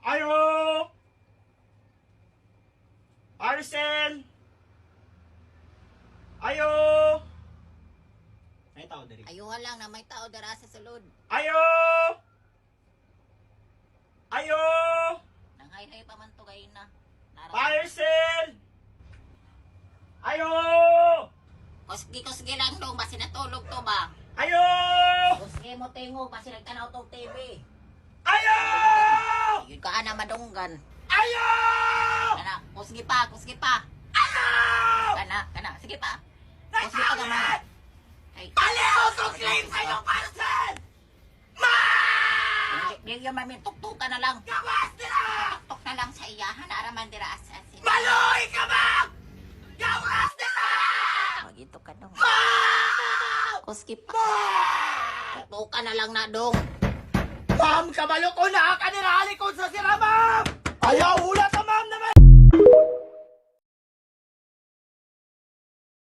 Ayo! Arcel! Ayo! May tao diri. Ayuha lang na may tao dara sa sulod. Ayo! Ayo! Nanghay-hay pa man to gay na. Parcel! Ayo! Kusgi lang dong, basi natulog to ba? Ayo! Kusgi mo tingog, basi nagtanaw tong TV. Ayo! Yun ka ana madunggan. Ayo! Kana, kusgi pa. Ayo! Kana, sige pa. Kusgi pa gamay. Ay, Aliho to claim sa inyong parcel! Ma! di yung mamin tuktukan na lang. Gawas nila! Tuktok na lang sa iyahan, araman dira asasin. Maloy ka ba? Gawas nila! Magito ka dong. Ma! Kusgi pa. Tuktukan na lang na dong. Ma'am, kabalo ko na! Kanirali ko sa